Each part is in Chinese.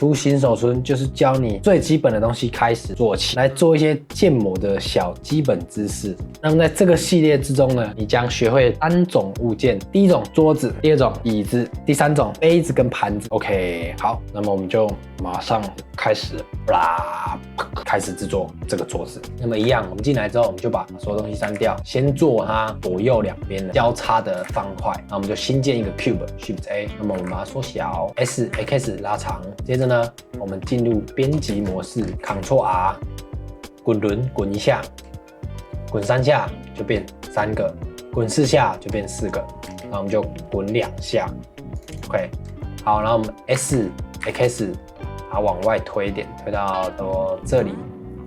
出新手村就是教你最基本的东西开始做起，来做一些建模的小基本知识。那么在这个系列之中呢，你将学会3种物件：第一种桌子，第二种椅子，第三种杯子跟盘子。OK， 好，那么我们就马上开始啦，开始制作这个桌子。那么一样，我们进来之后，我们就把所有东西删掉，先做它左右两边的交叉的方块。那我们就新建一个 cube，Shift A。那么我们把它缩小 ，X 拉长。接着呢，我们进入编辑模式 ，Ctrl R， 滚轮滚一下，滚3下就变3个，滚4下就变4个。那我们就滚2下 ，OK。好，然后我们 X 把它往外推一点，推到这里，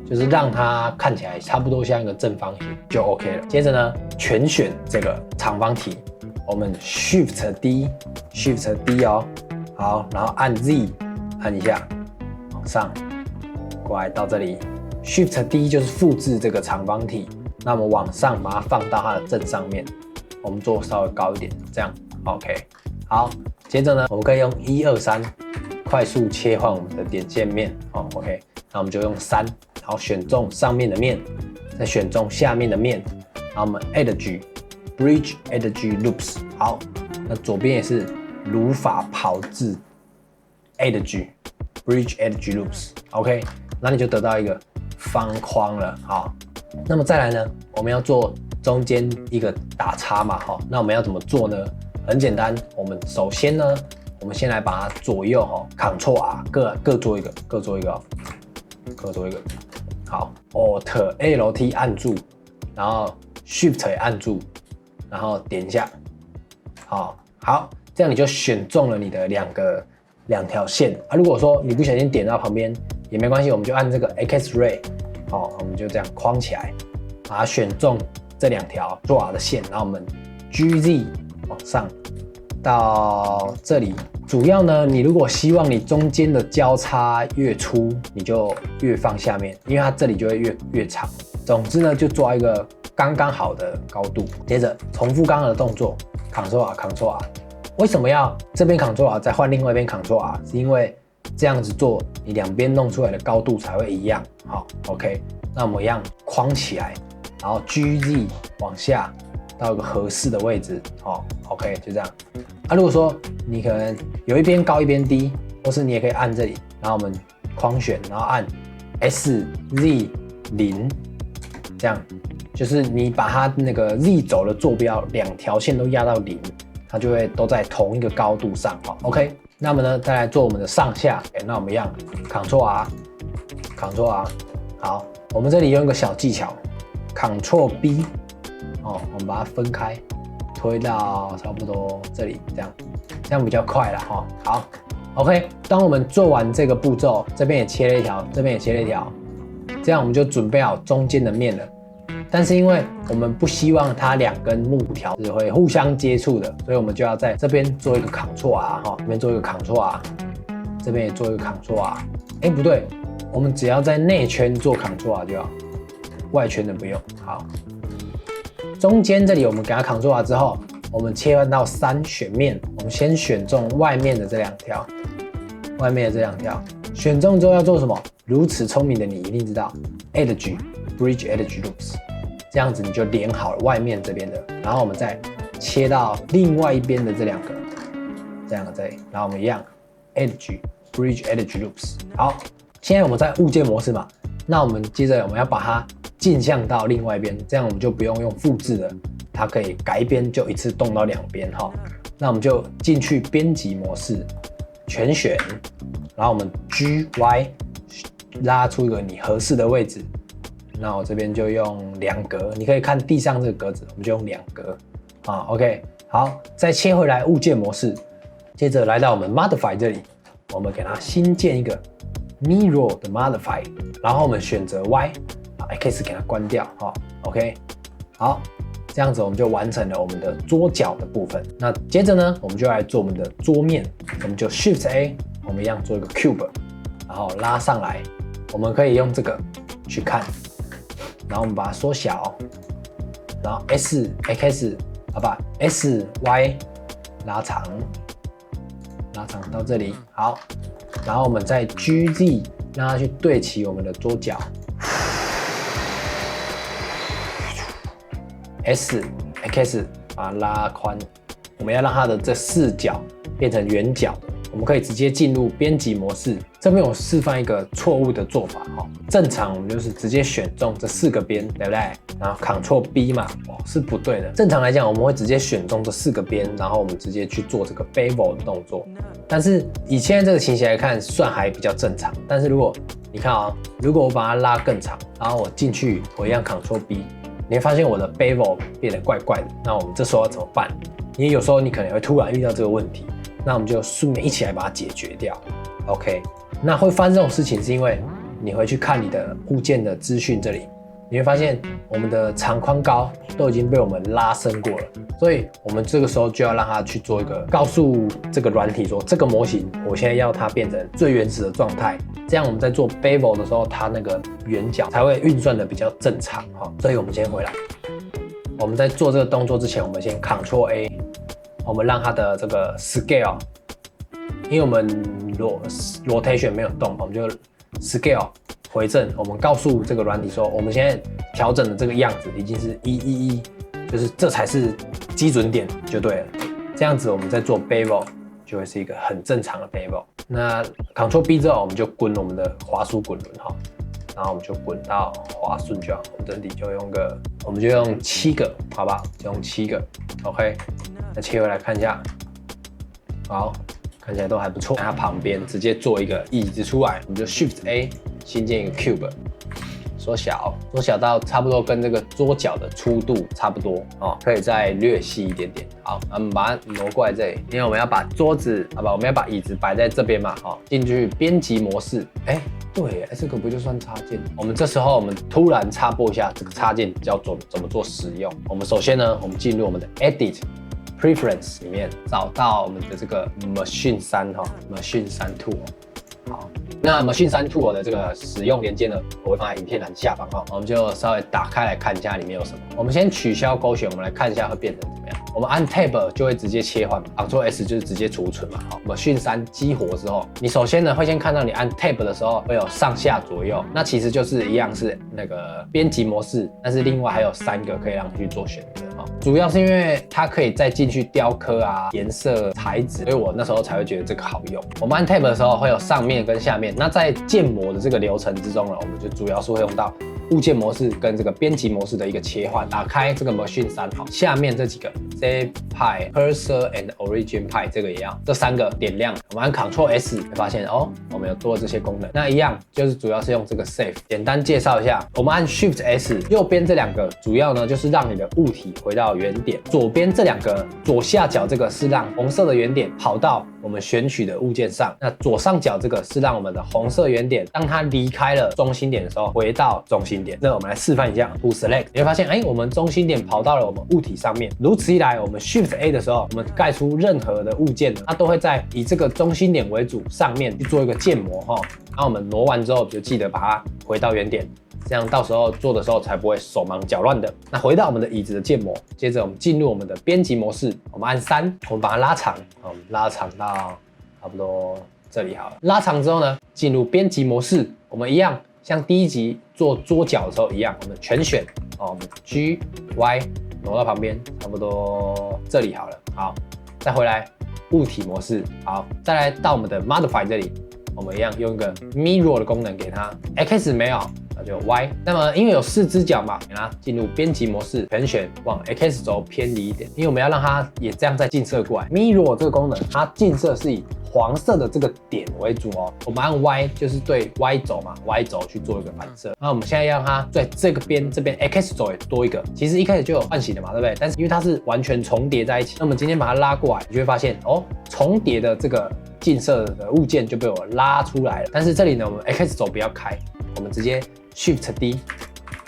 就是让它看起来差不多像一个正方形就 OK 了。接着呢，全选这个长方体，我们 Shift D 哦，好，然后按 Z 按一下，往上过来到这里 ，Shift D 就是复制这个长方体，那我们往上把它放到它的正上面，我们做稍微高一点，这样 OK。好，接着呢，我们可以用1、2、3。快速切换我们的点线面，OK， 那我们就用3，然后选中上面的面，再选中下面的面，然后我们 Bridge Edge Loops， 好，那左边也是如法炮制 Bridge Edge Loops，OK， 那你就得到一个方框了，好，那么再来呢，我们要做中间一个打叉嘛，那我们要怎么做呢？很简单，我们首先呢。我们先来把它左右Ctrl R 各做一个，各做一个。好 ，Alt LT 按住，然后 Shift 也按住，然后点一下。好，这样你就选中了你的两条线啊。如果说你不小心点到旁边也没关系，我们就按这个 X Ray， 我们就这样框起来，把它选中这2条 draw 的线，然后我们 GZ 往上。到这里，主要呢，你如果希望你中间的交叉越粗，你就越放下面，因为它这里就会越长。总之呢，就抓一个刚刚好的高度。接着重复刚刚的动作 ，Ctrl R。为什么要这边 Ctrl R 再换另外一边 Ctrl R？ 是因为这样子做，你两边弄出来的高度才会一样。好 ，OK， 那我们一样框起来，然后 GZ 往下。到一个合适的位置，OK， 就这样。如果说你可能有一边高一边低，或是你也可以按这里，然后我们框选，然后按 SZ 0，这样就是你把它那个 Z 轴的坐标2条线都压到0，它就会都在同一个高度上，OK。那么呢，再来做我们的上下，那我们一样 Ctrl R， 好，我们这里用一个小技巧 ，Ctrl B。我们把它分开，推到差不多这里，这样比较快了哈。好 ，OK。当我们做完这个步骤，这边也切了一条，这边也切了一条，这样我们就准备好中间的面了。但是因为我们不希望它2根木条是会互相接触的，所以我们就要在这边做一个 Ctrl R 哈，这边做一个 Ctrl R， 这边也做一个 Ctrl R。不对，我们只要在内圈做 Ctrl R 就好，外圈的不用。好。中间这里我们给它 Ctrl R 之后，我们切换到3选面，我们先选中外面的这2条，选中之后要做什么？如此聪明的你一定知道 Bridge Edge Loops， 这样子你就连好了外面这边的，然后我们再切到另外一边的这2个，这样这里，然后我们一样 Bridge Edge Loops。好，现在我们在物件模式嘛，那我们接着我们要把它镜像到另外一边，这样我们就不用复制了，它可以改一边就一次动到2边哈。那我们就进去编辑模式，全选，然后我们 GY 拉出一个你合适的位置。那我这边就用2格，你可以看地上这个格子，我们就用2格OK。好，再切回来物件模式，接着来到我们 Modify 这里，我们给它新建一个 Mirror 的 Modify， 然后我们选择 Y。X 给它关掉OK。好，这样子我们就完成了我们的桌角的部分。那接着呢，我们就来做我们的桌面，我们就 Shift A， 我们一样做一个 Cube， 然后拉上来，我们可以用这个去看，然后我们把它缩小，然后 SY 拉长到这里。好，然后我们再 GZ 让它去对齐我们的桌角。X 把它拉宽，我们要让它的这四角变成圆角的。我们可以直接进入编辑模式。这边我示范一个错误的做法哈。正常我们就是直接选中这4个边，对不对？然后 Ctrl B 嘛，是不对的。正常来讲，我们会直接选中这4个边，然后我们直接去做这个 bevel 的动作。但是以现在这个情形来看，算还比较正常。但是如果你看啊，如果我把它拉更长，然后我进去，我一样 Ctrl B。你会发现我的 bevel 变得怪怪的，那我们这时候要怎么办？因为有时候你可能会突然遇到这个问题，那我们就顺便一起来把它解决掉。OK， 那会发生这种事情是因为你会去看你的物件的资讯这里，你会发现我们的长宽高都已经被我们拉伸过了，所以我们这个时候就要让它去做一个告诉这个软体说，这个模型我现在要它变成最原始的状态。这样我们在做 bevel 的时候，它那个圆角才会运算的比较正常哈。所以我们先回来，我们在做这个动作之前，我们先 Ctrl A， 我们让它的这个 scale， 因为我们 rotation 没有动，我们就 scale 回正。我们告诉这个软体说，我们现在调整的这个样子已经是111，就是这才是基准点就对了。这样子我们在做 bevel 就会是一个很正常的 bevel。那 Ctrl B 之后，我们就滚我们的滑鼠滚轮哈，然后我们就滚到滑顺就好。我们这里就我们就用7个，好不好？就用7个 ，OK。那切回来看一下，好，看起来都还不错。它旁边直接做一个椅子出来，我们就 Shift A 新建一个 Cube。缩小到差不多跟这个桌角的粗度差不多哦，可以再略细一点点。好，我们把它挪过来这里，因为我们要把桌子，好吧，我们要把椅子摆在这边嘛，好，进去编辑模式。对，这个不就算插件？我们这时候我们突然插播一下这个插件要怎么做使用。我们首先呢，我们进入我们的 Edit Preference 里面，找到我们的这个 Machine 3哈 ，Machine 3 Tool。好，那 Machine 3 Tool 的这个使用连接呢，我会放在影片栏下方哈。我们就稍微打开来看一下里面有什么。我们先取消勾选，我们来看一下会变成怎么样。我们按 Tab 就会直接切换 ，Ctrl S 就是直接储存嘛。好 ，Machine 3激活之后，你首先呢会先看到你按 Tab 的时候会有上下左右，那其实就是一样是那个编辑模式，但是另外还有3个可以让你去做选择。主要是因为它可以再进去雕刻啊、颜色、材质，所以我那时候才会觉得这个好用。我们按 Tab 的时候会有上面跟下面，那在建模的这个流程之中呢，我们就主要是会用到物件模式跟这个编辑模式的一个切换。打开这个 Machine 3，好，下面这几个 Save Pi、Cursor and Origin Pi 这个也要，这3个点亮。我们按 Ctrl S 会发现哦，我们有多了这些功能。那一样就是主要是用这个 Save。简单介绍一下，我们按 Shift S， 右边这2个主要呢就是让你的物体回到原点，左边这2个左下角这个是让红色的原点跑到我们选取的物件上，那左上角这个是让我们的红色原点当它离开了中心点的时候回到中心点。那我们来示范一下 To Select， 你会发现我们中心点跑到了我们物体上面，如此一来我们 Shift A 的时候，我们盖出任何的物件呢，它都会在以这个中心点为主上面去做一个建模哈。然后我们挪完之后就记得把它回到原点，这样到时候做的时候才不会手忙脚乱的。那回到我们的椅子的建模，接着我们进入我们的编辑模式，我们按3，我们把它拉长，我们拉长到差不多这里好了。拉长之后呢，进入编辑模式，我们一样像第一集做桌角的时候一样，我们全选我们 G、Y 挪到旁边，差不多这里好了。好，再回来物体模式，好，再来到我们的 Modify 这里。我们一样用一个 Mirror 的功能给它 ，X 没有，那就 Y。那么因为有4只脚嘛，给它进入编辑模式，全选往 X 轴偏离一点，因为我们要让它也这样再近射过来。Mirror 这个功能，它近射是以黄色的这个点为主哦。我们按 Y 就是对 Y 轴嘛 ，Y 轴去做一个反射。那我们现在要让它在这个边这边 X 轴也多一个，其实一开始就有唤醒的嘛，对不对？但是因为它是完全重叠在一起，那我们今天把它拉过来，你就会发现哦，重叠的这个近射的物件就被我拉出来了。但是这里呢，我们 X 轴不要开，我们直接 Shift D，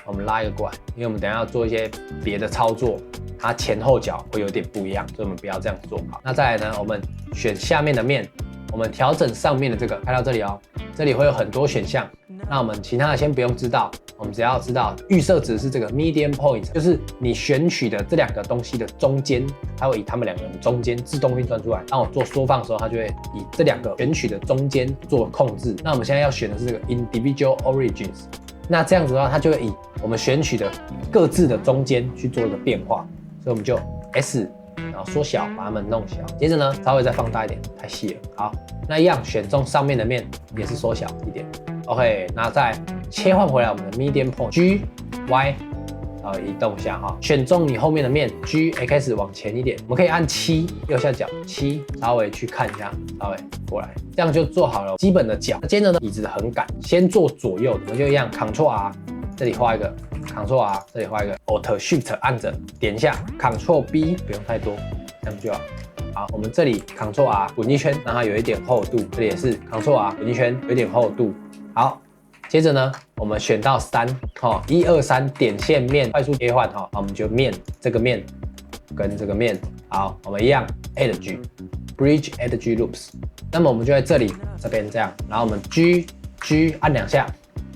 我们拉一个过来，因为我们等一下要做一些别的操作，它前后脚会有点不一样，所以我们不要这样做好。那再来呢，我们选下面的面，我们调整上面的这个，开到这里哦，这里会有很多选项，那我们其他的先不用知道，我们只要知道预设值是这个 median point， 就是你选取的这两个东西的中间，它会以它们两个人中间自动运算出来。当我做缩放的时候，它就会以这两个选取的中间做控制。那我们现在要选的是这个 individual origins， 那这样子的话，它就会以我们选取的各自的中间去做一个变化，所以我们就 S。然后缩小，把它们弄小。接着呢，稍微再放大一点，太细了。好，那一样选中上面的面，也是缩小一点。OK， 那再切换回来我们的 median point G Y， 然后移动一下哈，选中你后面的面 G X 往前一点，我们可以按7右下角7，稍微去看一下，稍微过来，这样就做好了基本的角。接着呢，椅子的横杆先做左右，我们就一样 Ctrl R， 这里画一个。Ctrl R， 这里画一个 Alt Shift 按着点一下 ，Ctrl B 不用太多，这样就好。好，我们这里 Ctrl R 滚一圈，让它有一点厚度，这里也是 Ctrl R 滚一圈，有一点厚度。好，接着呢，我们选到3，好，1、2、3点线面快速切换，哈，我们就面这个面跟这个面，好，我们一样 Edge Bridge Edge Loops， 那么我们就在这里这边这样，然后我们 G 按2下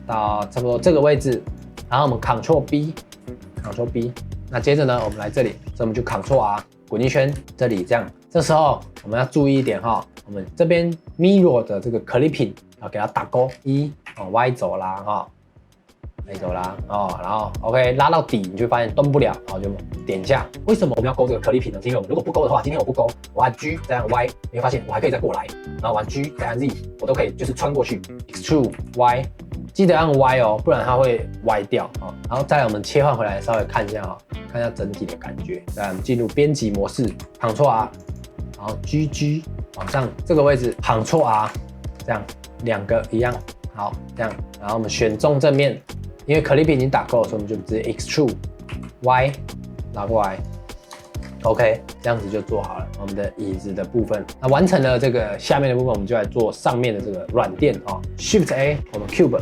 到差不多这个位置。然后我们 Ctrl B， 那接着呢，我们来这里，所以我们就 Ctrl R 滚一圈，这里这样。这时候我们要注意一点哈，我们这边 Mirror 的这个 Clipping 要给它打勾，Y 轴啦哈，Y 轴啦哦，然后 OK 拉到底，你就发现动不了，然后就点一下。为什么我们要勾这个 Clipping 呢？是因为我们如果不勾的话，今天我不勾，我按 G 再按 Y， 你会发现我还可以再过来，然后按 G 再按 Z， 我都可以就是穿过去 ，Extrude Y。记得按 Y 哦，不然它会歪掉哦。然后再来我们切换回来，稍微看一下哦，看一下整体的感觉。再来我们进入编辑模式 ，Ctrl R， 然后 GG 往上这个位置 ，Ctrl R， 这样两个一样，好这样。然后我们选中正面，因为 Clip 已经打够了，所以我们就直接 Extrude Y 拿过来。OK， 这样子就做好了我们的椅子的部分。那完成了这个下面的部分，我们就来做上面的这个软垫哦。Shift A， 我们 Cube。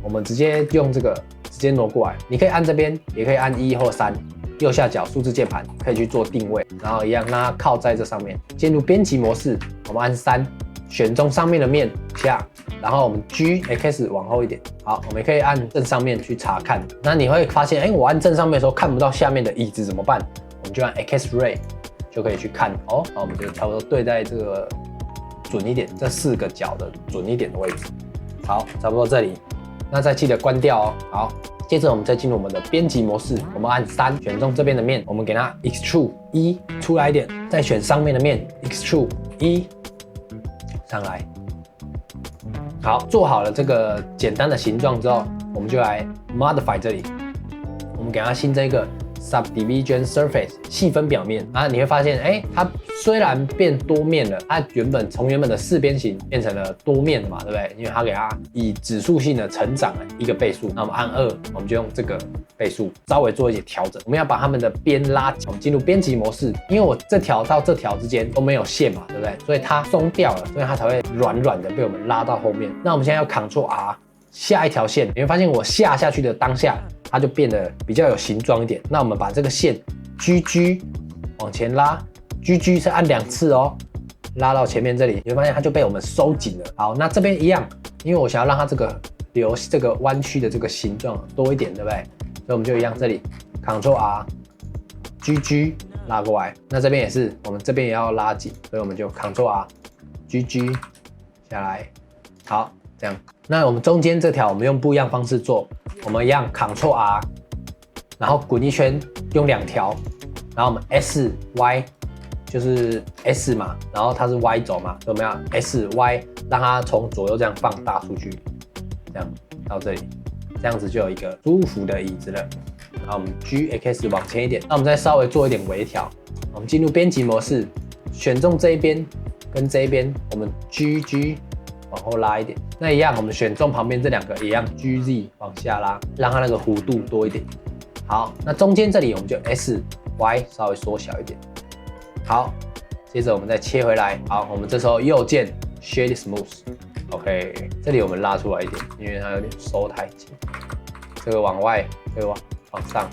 我们直接用这个直接挪过来，你可以按这边，也可以按1或3，右下角数字键盘可以去做定位，然后一样让它靠在这上面。进入编辑模式，我们按3，选中上面的面下，然后我们 G X 往后一点。好，我们可以按正上面去查看。那你会发现，我按正上面的时候看不到下面的椅子怎么办？我们就按 X Ray 就可以去看哦。好，我们就差不多对在这个准一点，这4个角的准一点的位置。好，差不多这里。那再记得关掉哦。好，接着我们再进入我们的编辑模式，我们按3，选中这边的面，我们给它 Extrude 1出来一点，再选上面的面 Extrude 1上来。好，做好了这个简单的形状之后，我们就来 Modify 这里，我们给它新增一个 Subdivision Surface 细分表面。然后你会发现，它虽然变多面了，它从原本的4边形变成了多面的嘛，对不对？因为它给它以指数性的成长了1个倍数。那我们按2，我们就用这个倍数稍微做一些调整。我们要把它们的边拉紧。我们进入编辑模式，因为我这条到这条之间都没有线嘛，对不对？所以它松掉了，所以它才会软软的被我们拉到后面。那我们现在要 Ctrl R 下一条线，你会发现我下去的当下，它就变得比较有形状一点。那我们把这个线 GG 往前拉。GG 是按2次哦，拉到前面这里，你会发现它就被我们收紧了。好，那这边一样，因为我想要让它这个弯曲的这个形状多一点，对不对？所以我们就一样，这里 Ctrl R，GG 拉过来。那这边也是，我们这边也要拉紧，所以我们就 Ctrl R，GG 下来。好，这样。那我们中间这条我们用不一样方式做，我们一样 Ctrl R， 然后滚一圈，用2条，然后我们 SY。就是 S 嘛，然后它是 Y 轴嘛，所以我们要 SY 让它从左右这样放大出去，这样到这里，这样子就有一个舒服的椅子了。然后我们 GX 往前一点，那我们再稍微做一点微调，我们进入编辑模式，选中这一边跟这一边，我们 GG 往后拉一点。那一样，我们选中旁边这2个一样 GZ 往下拉，让它那个弧度多一点。好，那中间这里我们就 SY 稍微缩小一点。好，接着我们再切回来。好，我们这时候右键 Shade Smooth，OK， 这里我们拉出来一点，因为它有点收太紧。这个往外，这个往上。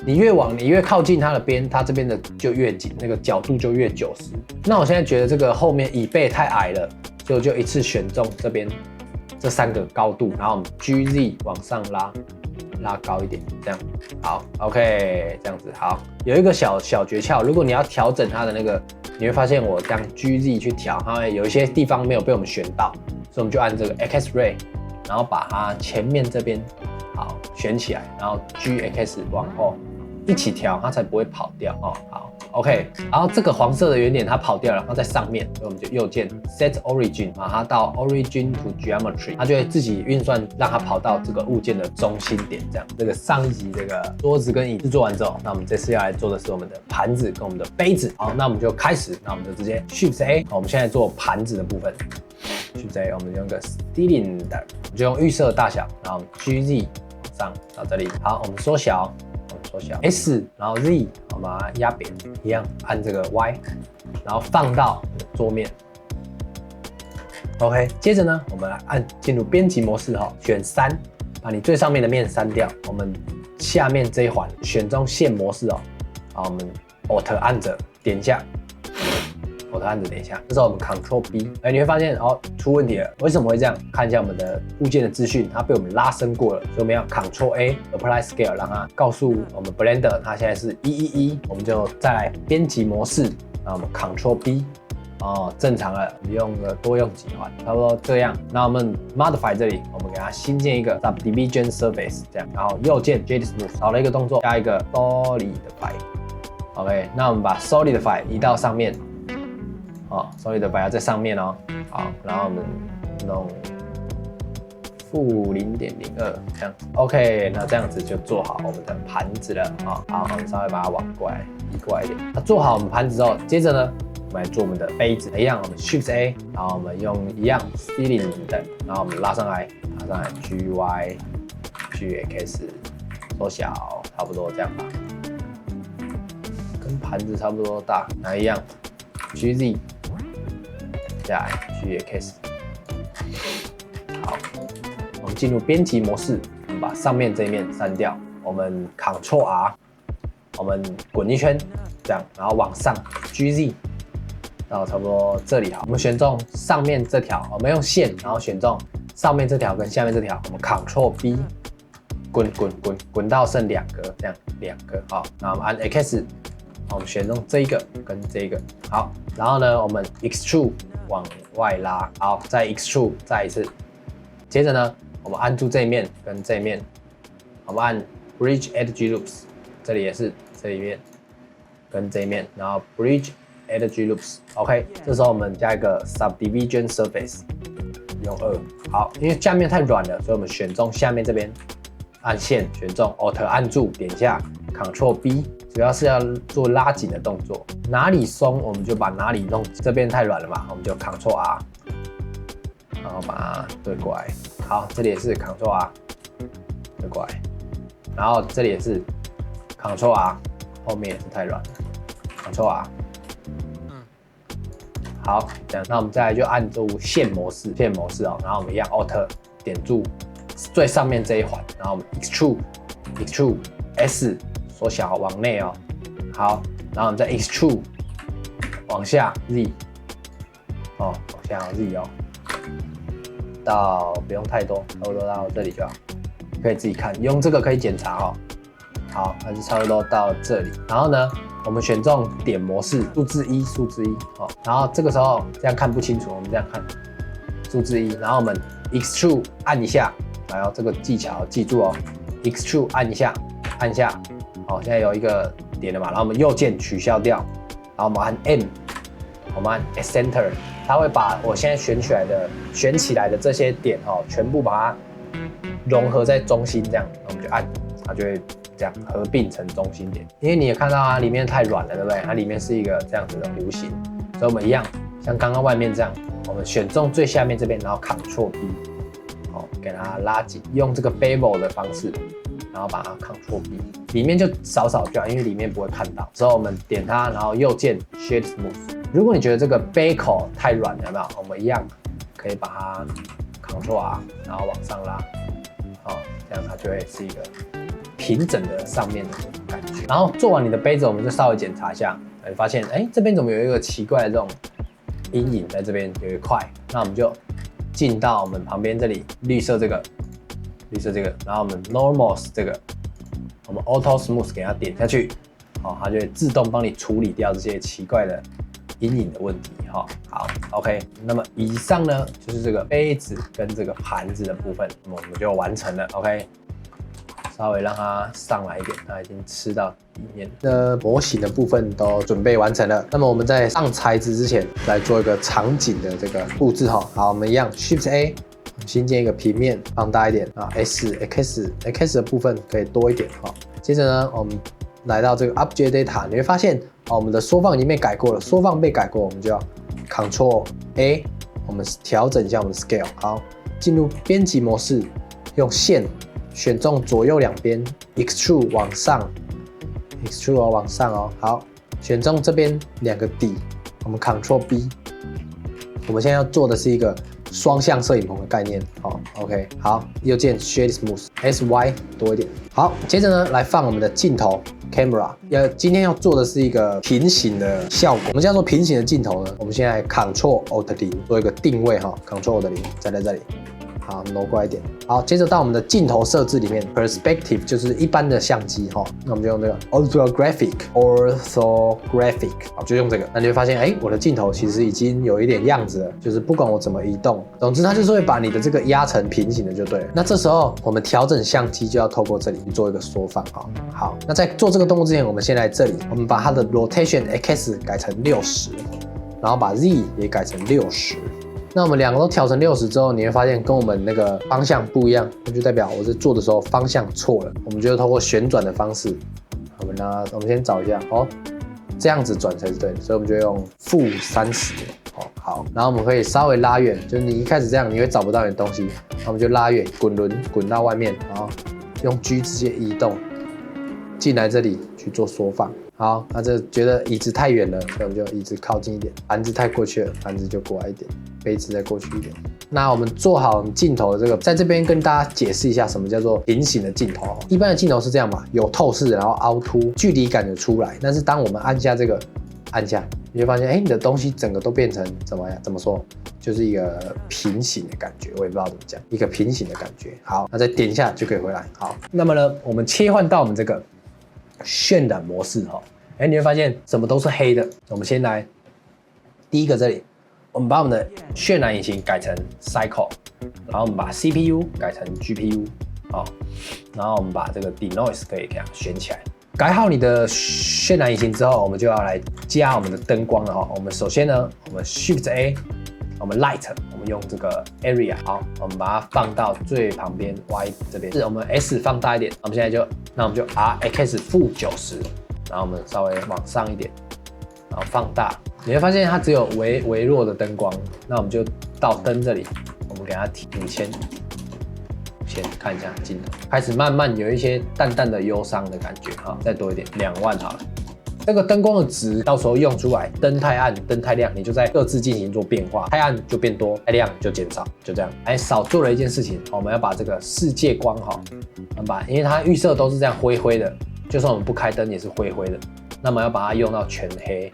你越靠近它的边，它这边的就越紧，那个角度就越90。那我现在觉得这个后面椅背太矮了，所以我就一次选中这这3个高度，然后我们 GZ 往上拉高一点，这样好 ，OK， 这样子好。有一个小诀窍，如果你要调整它的那个，你会发现我这样 GZ 去调，它有一些地方没有被我们选到，所以我们就按这个 X-Ray， 然后把它前面这边好选起来，然后 GX 往后一起调，它才不会跑掉哦。好 ，OK， 然后这个黄色的圆点它跑掉了，它在上面，所以我们就右键 Set Origin， 把它到 Origin to Geometry， 它就会自己运算让它跑到这个物件的中心点。这样，这个上一集这个桌子跟椅子做完之后，那我们这次要来做的是我们的盘子跟我们的杯子。好，那我们就开始，那我们就直接 Shift A， 我们现在做盘子的部分。Shift A， 我们用个 Cylinder， 我们就用预设大小，然后 GZ 往上到这里。好，我们缩小。S， 然后 Z， 我们把它压扁，一样按这个 Y， 然后放到桌面。OK， 接着呢，我们来按进入编辑模式选3，把你最上面的面删掉。我们下面这一环选中线模式好，我们 Alt 按着点一下。Alt 按着点一下，这时候我们 Ctrl B， 你会发现出问题了，为什么会这样？看一下我们的物件的资讯，它被我们拉伸过了，所以我们要 Ctrl A Apply Scale， 让它告诉我们 Blender 它现在是111，我们就再来编辑模式，然后我们 Ctrl B， 正常了，我们多用几环，差不多这样。那我们 Modify 这里，我们给它新建一个 Subdivision Surface， 这样，然后右键 J Smooth， 少了一个动作，加一个 Solidify。OK， 那我们把 Solidify 移到上面。Solidify 要在上面好，然后我们弄-0.02这样 ，OK， 那这样子就做好我们的盘子了好，我们稍微把它往过来移过来一点。那做好我们盘子之后，接着呢，我们来做我们的杯子，一样，我们 Shift A， 然后我们用一样 Cylinder， 然后我们拉上来 GY GX 缩小，差不多这样吧，跟盘子差不多大，那一样 GZ。下来 GX， 好，我们进入编辑模式，我们把上面这一面删掉，我们 Ctrl R， 我们滚一圈，这样，然后往上 GZ， 到差不多这里好，我们选中上面这条，我们用线，然后选中上面这条跟下面这条，我们 Ctrl B， 滚到剩2个，这样2个好，然后我们按 X。我们选中这一个跟这一个好，然后呢，我们 Extrude 往外拉，好，再 Extrude 再一次，接着呢，我们按住这一面跟这一面，我们按 Bridge Edge Loops， 这里也是这一面跟这一面，然后 Bridge Edge Loops，OK， 这时候我们加一个 Subdivision Surface， 用2，好，因为下面太软了，所以我们选中下面这边，按线选中 Alt 按住点一下 Ctrl B。主要是要做拉紧的动作，哪里松我们就把哪里弄紧。这边太软了嘛，我们就 Ctrl R， 然后把它对过来。好，这里也是 Ctrl R， 对过来。然后这里也是 Ctrl R， 后面也是太软了 ，Ctrl R。好，这样，那我们再来就按住线模式然后我们一样 Alt 点住最上面这一环，然后我们 Extrude S。缩小往内好，然后我们再 Extrude 往下 Z， 往下 Z 到不用太多，差不多到这里就好，可以自己看，用这个可以检查好，还是差不多到这里。然后呢，我们选中点模式，数字1，然后这个时候这样看不清楚，我们这样看，数字1，然后我们 Extrude 按一下，然后这个技巧记住Extrude 按一下，按下。好，现在有一个点了嘛，然后我们右键取消掉，然后我们按 M， 我们按 Center， 它会把我现在选起来的这些点全部把它融合在中心，这样，我们就按，它就会这样合并成中心点。因为你也看到它里面太软了，对不对？它里面是一个这样子的弧形，所以我们一样，像刚刚外面这样，我们选中最下面这边，然后 Ctrl B， 给它拉紧，用这个 Bevel 的方式。然后把它 Ctrl B， 里面就少就好，因为里面不会看到。之后我们点它，然后右键 Shade Smooth。如果你觉得这个杯口太软了，有没有？我们一样可以把它 Ctrl R， 然后往上拉，这样它就会是一个平整的上面的感觉。然后做完你的杯子，我们就稍微检查一下，发现这边怎么有一个奇怪的这种阴影在这边有一块，那我们就进到我们旁边这里绿色这个，然后我们 Normal 这个，我们 Auto Smooth 给它点下去，好，它就会自动帮你处理掉这些奇怪的阴影的问题。好 ，OK。那么以上呢就是这个杯子跟这个盘子的部分，那么我们就完成了。OK。稍微让它上来一点，它已经吃到里面的模型的部分都准备完成了。那么我们在上材质之前，来做一个场景的这个布置哈。好，我们一样 Shift A， 新建一个平面，放大一点啊 ，X 的部分可以多一点哈。接着呢，我们来到这个 Object Data， 你会发现我们的缩放已经被改过了，缩放被改过，我们就要 Ctrl A， 我们调整一下我们的 Scale。好，进入编辑模式，用线。选中左右两边 ，extrude 往上 ，extrude 往上哦。好，选中这边两个底，我们 Ctrl B。我们现在要做的是一个双向摄影棚的概念。好 ，OK， 好，右键 Shade Smooth，SY 多一点。好，接着呢，来放我们的镜头 Camera。今天要做的是一个平行的效果。我们叫做平行的镜头呢，我们现在 Ctrl Alt 0做一个定位哈 ，Ctrl Alt 0再在这里。好，挪过来一点。好，接着到我们的镜头设置里面 ，Perspective 就是一般的相机哈，那我们就用这个 Orthographic， 好，就用这个。那你会发现，哎，我的镜头其实已经有一点样子了，就是不管我怎么移动，总之它就是会把你的这个压成平行的就对了。那这时候我们调整相机就要透过这里做一个缩放哈。好，那在做这个动作之前，我们先来这里，我们把它的 Rotation X 改成60，然后把 Z 也改成60。那我们两个都调成60之后，你会发现跟我们那个方向不一样，那就代表我在做的时候方向错了。我们就透过旋转的方式，我们先找一下哦，这样子转才是对的，所以我们就用-30哦。好，然后我们可以稍微拉远，就是你一开始这样你会找不到你的东西，那我们就拉远，滚轮滚到外面，然后用 G 直接移动进来这里去做缩放。好，那这觉得椅子太远了，所以我们就椅子靠近一点；盘子太过去了，盘子就过来一点；杯子再过去一点。那我们做好镜头的这个，在这边跟大家解释一下什么叫做平行的镜头。一般的镜头是这样嘛，有透视，然后凹凸，距离感有出来。但是当我们按下这个，按下，你就发现，哎，你的东西整个都变成怎么说？就是一个平行的感觉，我也不知道怎么讲，一个平行的感觉。好，那再点一下就可以回来。好，那么呢，我们切换到我们这个渲染模式哈，哎，你会发现什么都是黑的。我们先来第一个这里，我们把我们的渲染引擎改成 Cycle， 然后我们把 CPU 改成 GPU， 好，然后我们把这个 Denoise 可以给它选起来。改好你的渲染引擎之后，我们就要来加我们的灯光了哈。我们首先呢，我们 Shift A， 我们 Light， 我们用这个 Area， 好，我们把它放到最旁边 Y 这边，是我们 S 放大一点。我们现在就，那我们就 RX -90， 然后我们稍微往上一点，然后放大，你会发现它只有微弱的灯光。那我们就到灯这里，我们给它提5000。先看一下镜头，开始慢慢有一些淡淡的忧伤的感觉哈，再多一点，2万好了。这个灯光的值到时候用出来，灯太暗、灯太亮，你就在各自进行做变化，太暗就变多，太亮就减少，就这样。还少做了一件事情，我们要把这个世界光哈，因为它预设都是这样灰灰的，就算我们不开灯也是灰灰的，那么要把它用到全黑。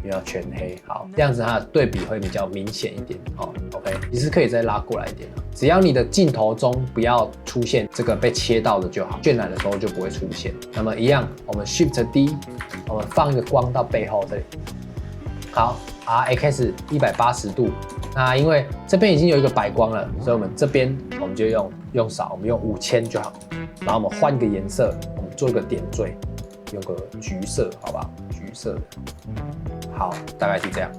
要全黑，好，这样子它的对比会比较明显一点，好 ，OK， 其实可以再拉过来一点，只要你的镜头中不要出现这个被切到的就好，渲染的时候就不会出现。那么一样，我们 Shift D， 我们放一个光到背后这里，好 ，RX 180度，那因为这边已经有一个白光了，所以我们这边我们就用少，我们用5000就好，然后我们换一个颜色，我们做一个点缀，用个橘色，好不好？橘色的。好，大概是这样，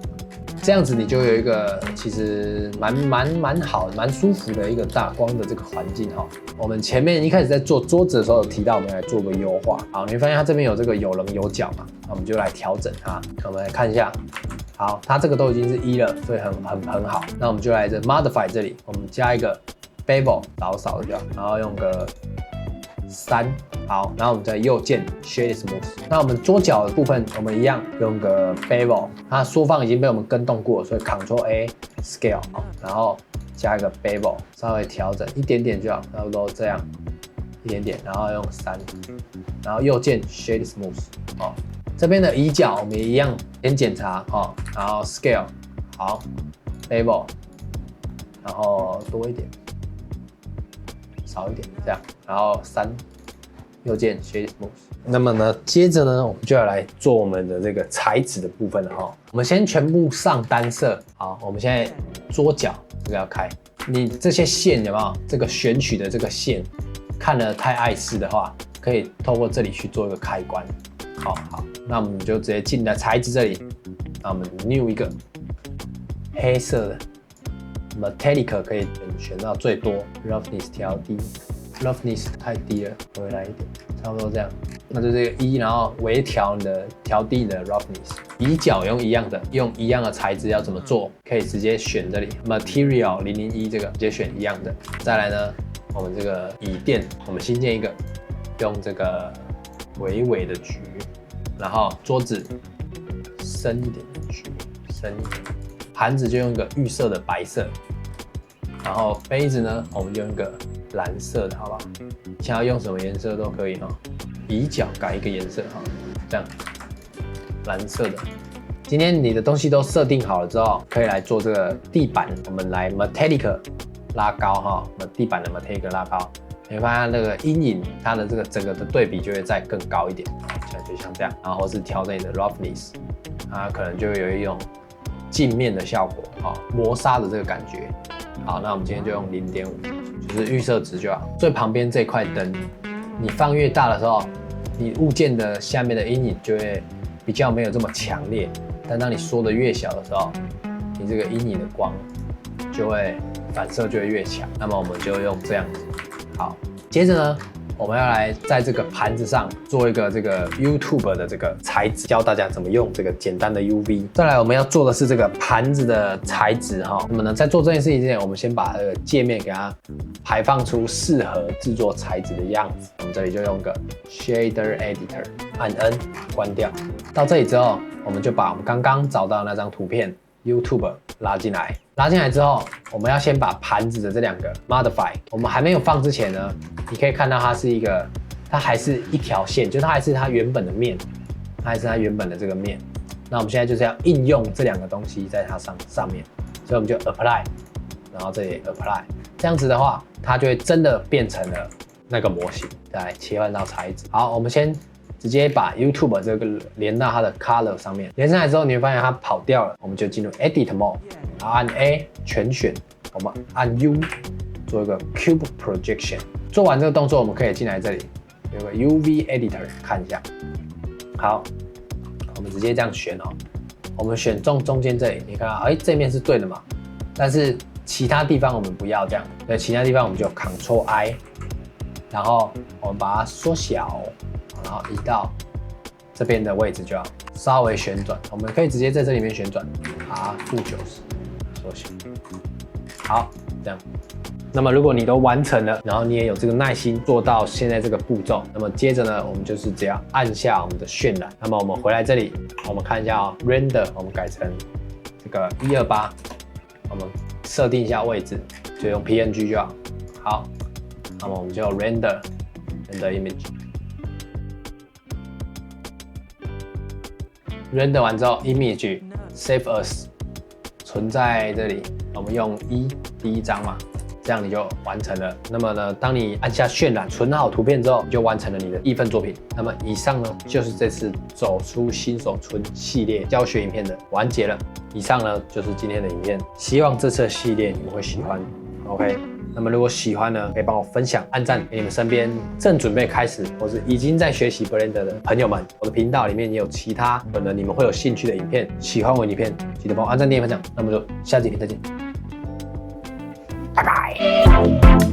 这样子你就有一个其实蛮好、蛮舒服的一个大光的这个环境哈。我们前面一开始在做桌子的时候有提到，我们来做个优化。好，你会发现它这边有这个有棱有角嘛，那我们就来调整它。我们来看一下，好，它这个都已经是1了，所以很好。那我们就来这 Modify 这里，我们加一个 Bevel 少的就好，然后用个3。好，然后我们在右键 Shade Smooth。那我们桌角的部分，我们一样用个 Bevel， 它缩放已经被我们跟动过，所以 Ctrl A Scale， 然后加一个 Bevel， 稍微调整一点点就好，差不多这样一点点，然后用3，然后右键 Shade Smooth。好，这边的移角我们也一样先检查，然后 Scale， 好 ，Bevel，然后多一点，少一点，这样，然后3，右键 Shade Smooth。那么呢，接着呢，我们就要来做我们的这个材质的部分了哈。我们先全部上单色，好，我们现在桌角这个要开，你这些线有没有？这个选取的这个线，看了太碍事的话，可以透过这里去做一个开关。好，那我们就直接进来材质这里，那我们 New 一个黑色的 Metallic 可以选到最多 ，Roughness 调低 ，Roughness 太低了，回来一点，差不多这样。那就这个1，然后微调你的调低你的 roughness。椅脚用一样的材质要怎么做？可以直接选这里 material 001这个直接选一样的。再来呢，我们这个椅垫，我们新建一个，用这个微微的橘，然后桌子深一点的橘，深一点。盘子就用一个预设的白色，然后杯子呢，我们用一个蓝色的，好不好？想要用什么颜色都可以哈。椅脚改一个颜色哈，这样蓝色的。今天你的东西都设定好了之后，可以来做这个地板，我们来 Metallic 拉高哈，地板的 Metallic 拉高，你会发现那个阴影，它的这个整个的对比就会再更高一点，就像这样，然后或是调整你的 roughness， 它可能就会有一种镜面的效果，磨砂的这个感觉。好，那我们今天就用 0.5， 就是预设值就好。最旁边这块灯，你放越大的时候，你物件的下面的阴影就会比较没有这么强烈，但当你缩得越小的时候，你这个阴影的光就会反射就会越强。那么我们就用这样子。好，接着呢，我们要来在这个盘子上做一个这个 YouTube 的这个材质，教大家怎么用这个简单的 UV。再来，我们要做的是这个盘子的材质哈。那么呢，在做这件事情之前，我们先把这个界面给它排放出适合制作材质的样子。我们这里就用个 Shader Editor， 按 N 关掉。到这里之后，我们就把我们刚刚找到的那张图片 YouTube 拉进来。拉进来之后，我们要先把盘子的这两个 Modify， 我们还没有放之前呢，你可以看到它是一个，它还是一条线，就是它还是它原本的面，它还是它原本的这个面。那我们现在就是要应用这两个东西在它上面，所以我们就 Apply， 然后这里 Apply， 这样子的话，它就会真的变成了那个模型。再来切换到材质，好，我们先直接把 YouTube 这个连到它的 Color 上面，连上来之后，你会发现它跑掉了，我们就进入 Edit Mode， 然后按 A 全选，我们按 U 做一个 Cube Projection。做完这个动作，我们可以进来这里有个 UV Editor 看一下。好，我们直接这样选哦。我们选中间这里，你看到，这面是对的嘛？但是其他地方我们不要这样，对，其他地方我们就 Ctrl I， 然后我们把它缩小。然后移到这边的位置就好，稍微旋转，我们可以直接在这里面旋转 ，R-90缩小。好，这样。那么如果你都完成了，然后你也有这个耐心做到现在这个步骤，那么接着呢，我们就是只要按下我们的渲染。那么我们回来这里，我们看一下Render， 我们改成这个128，我们设定一下位置，就用 PNG 就好。好，那么我们就Render Image。Render 完之后 ，Image Save As 存在这里，我们用第一张嘛，这样你就完成了。那么呢，当你按下渲染，存好图片之后，你就完成了你的一份作品。那么以上呢，就是这次走出新手村系列教学影片的完结了。以上呢，就是今天的影片，希望这次的系列你们会喜欢。OK。那么如果喜欢呢，可以帮我分享、按赞给你们身边正准备开始或是已经在学习 Blender 的朋友们。我的频道里面也有其他可能你们会有兴趣的影片，喜欢我的影片记得帮我按赞、订阅、分享。那么就下期影片再见，拜拜。